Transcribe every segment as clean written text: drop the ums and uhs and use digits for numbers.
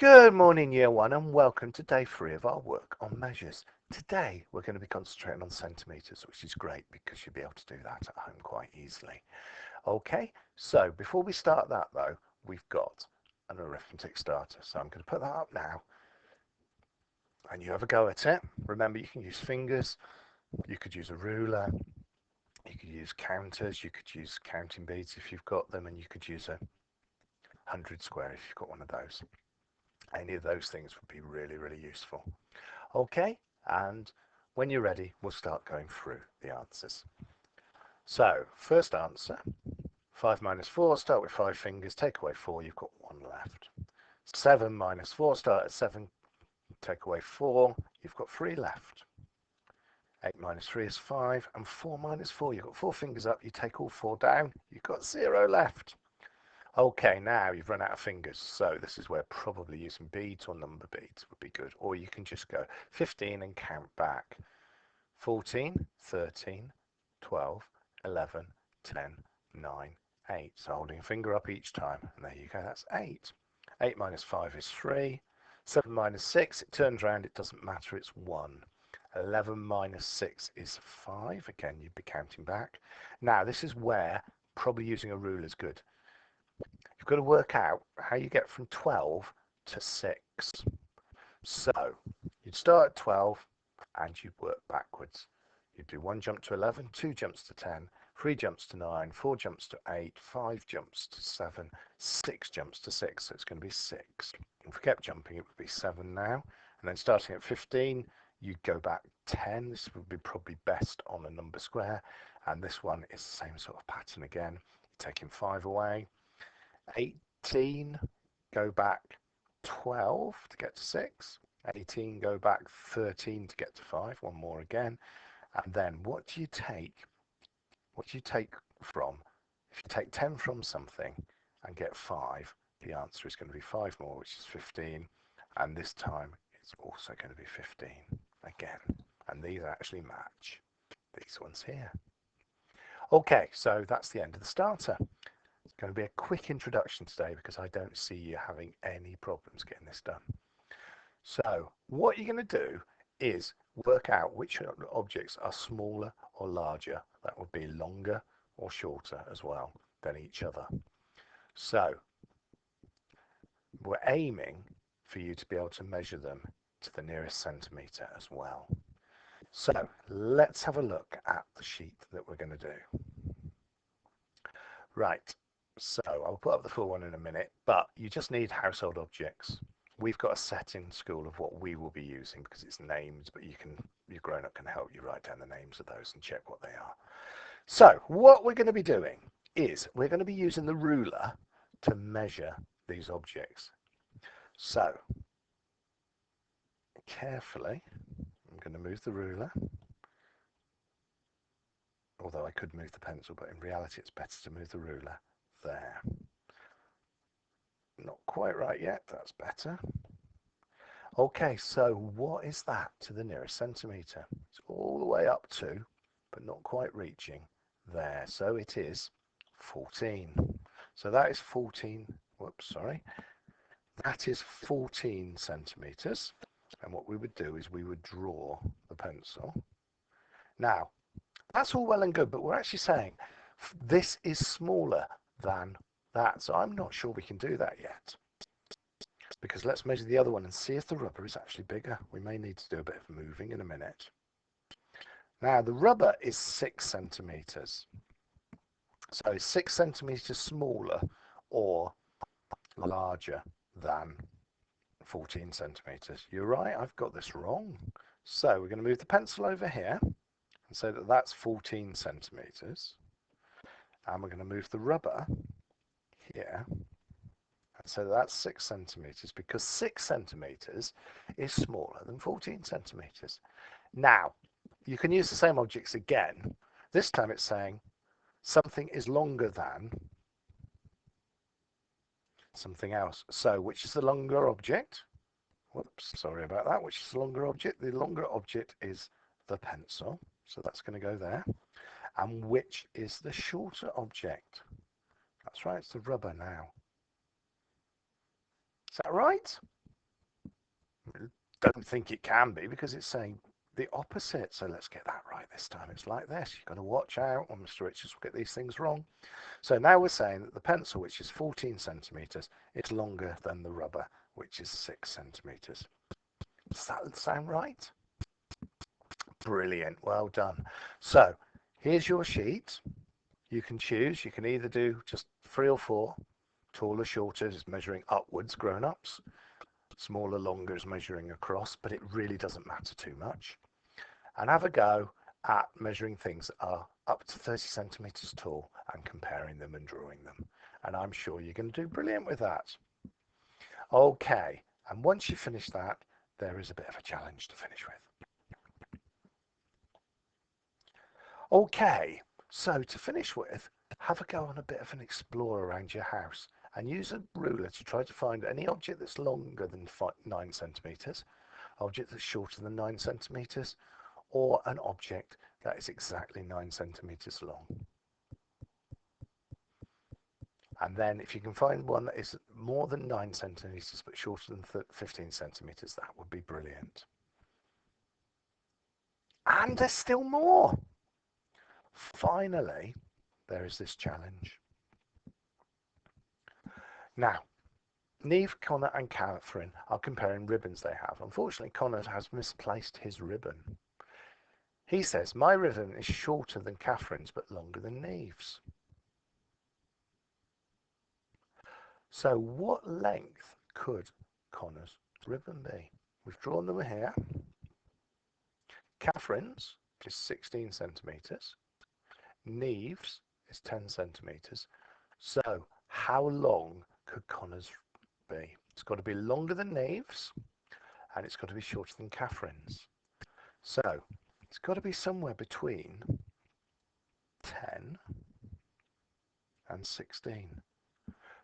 Good morning, Year 1, and welcome to day 3 of our work on measures. Today, we're going to be concentrating on centimetres, which is great because you'll be able to do that at home quite easily. Okay, so before we start that though, we've got an arithmetic starter. So I'm going to put that up now, and you have a go at it. Remember, you can use fingers, you could use a ruler, you could use counters, you could use counting beads if you've got them, and you could use a 100 square if you've got one of those. Any of those things would be really useful. Okay, and when you're ready, we'll start going through the answers. So, first answer, 5 minus 4, start with 5 fingers, take away 4, you've got 1 left. 7 minus 4, start at 7, take away 4, you've got 3 left. 8 minus 3 is 5, and 4 minus 4, you've got 4 fingers up, you take all 4 down, you've got 0 left. Okay, now you've run out of fingers, so this is where probably using beads or number beads would be good, or you can just go 15 and count back. 14, 13, 12, 11, 10, 9, 8. So holding a finger up each time, and there you go, that's 8. 8 minus 5 is 3. 7 minus 6, it turns around, it doesn't matter, it's 1. 11 minus 6 is 5. Again, you'd be counting back. Now, this is where probably using a ruler is good. You've got to work out how you get from 12 to 6. So, you'd start at 12 and you'd work backwards. You'd do 1 jump to 11, 2 jumps to 10, 3 jumps to 9, 4 jumps to 8, 5 jumps to 7, 6 jumps to 6, so it's going to be 6. If we kept jumping, it would be 7 now. And then starting at 15, you'd go back 10. This would be probably best on a number square. And this one is the same sort of pattern again. Taking 5 away. 18, go back 12 to get to 6. 18, go back 13 to get to 5. One more again. And then what do you take? What do you take from? If you take 10 from something and get 5, the answer is going to be 5 more, which is 15. And this time it's also going to be 15 again. And these actually match these ones here. Okay, so that's the end of the starter. It's going to be a quick introduction today because I don't see you having any problems getting this done. So what you're going to do is work out which objects are smaller or larger. That would be longer or shorter as well than each other. So we're aiming for you to be able to measure them to the nearest centimetre as well. So let's have a look at the sheet that we're going to do. Right, so I'll put up the full one in a minute, but you just need household objects. We've got a set in school of what we will be using because it's names, but your grown-up can help you write down the names of those and check what they are. So what we're going to be doing is we're going to be using the ruler to measure these objects. So carefully, I'm going to move the ruler, although I could move the pencil, but in reality it's better to move the ruler there. Not quite right yet, that's better. Okay, so what is that to the nearest centimetre? It's all the way up to, but not quite reaching there. So it is 14. So that is 14, whoops, sorry. That is 14 centimetres. And what we would do is we would draw the pencil. Now, that's all well and good, but we're actually saying this is smaller than that. So I'm not sure we can do that yet. Because let's measure the other one and see if the rubber is actually bigger. We may need to do a bit of moving in a minute. Now the rubber is 6 centimetres. So is 6 centimetres smaller or larger than 14 centimetres? You're right, I've got this wrong. So we're going to move the pencil over here and say that that's 14 centimetres. And we're going to move the rubber here. So that's 6 centimetres because 6 centimetres is smaller than 14 centimetres. Now, you can use the same objects again. This time it's saying something is longer than something else. So which is the longer object? Whoops, sorry about that. Which is the longer object? The longer object is the pencil. So that's going to go there. And which is the shorter object? That's right, it's the rubber now. Is that right? don't think it can be because it's saying the opposite. So let's get that right this time. It's like this. You've got to watch out, or Mr. Richards will get these things wrong. So now we're saying that the pencil, which is 14 centimeters, is longer than the rubber, which is 6 centimeters. Does that sound right? Brilliant. Well done. So here's your sheet. You can choose. You can either do just 3 or 4. Taller, shorter is measuring upwards, grown-ups. Smaller, longer is measuring across, but it really doesn't matter too much. And have a go at measuring things that are up to 30 centimeters tall and comparing them and drawing them. And I'm sure you're going to do brilliant with that. Okay, and once you finish that, there is a bit of a challenge to finish with. Okay, so to finish with, have a go on a bit of an explore around your house and use a ruler to try to find any object that's longer than 9 centimeters, object that's shorter than 9 centimeters, or an object that is exactly 9 centimeters long. And then if you can find one that is more than 9 centimeters but shorter than 15 centimeters, that would be brilliant. And there's still more. Finally, there is this challenge. Now, Neve, Connor and Catherine are comparing ribbons they have. Unfortunately, Connor has misplaced his ribbon. He says, my ribbon is shorter than Catherine's but longer than Neve's. So what length could Connor's ribbon be? We've drawn them here. Catherine's is 16 centimetres. Neve's is 10 centimetres. So how long could Connor's be? It's got to be longer than Neve's and it's got to be shorter than Catherine's. So it's got to be somewhere between 10 and 16.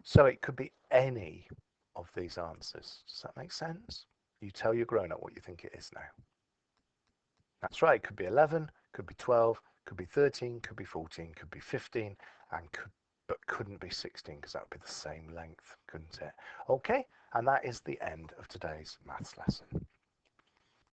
So it could be any of these answers. Does that make sense? You tell your grown-up what you think it is now. That's right, it could be 11, could be 12, could be 13, could be 14, could be 15, and but couldn't be 16 because that would be the same length, couldn't it? Okay, and that is the end of today's maths lesson.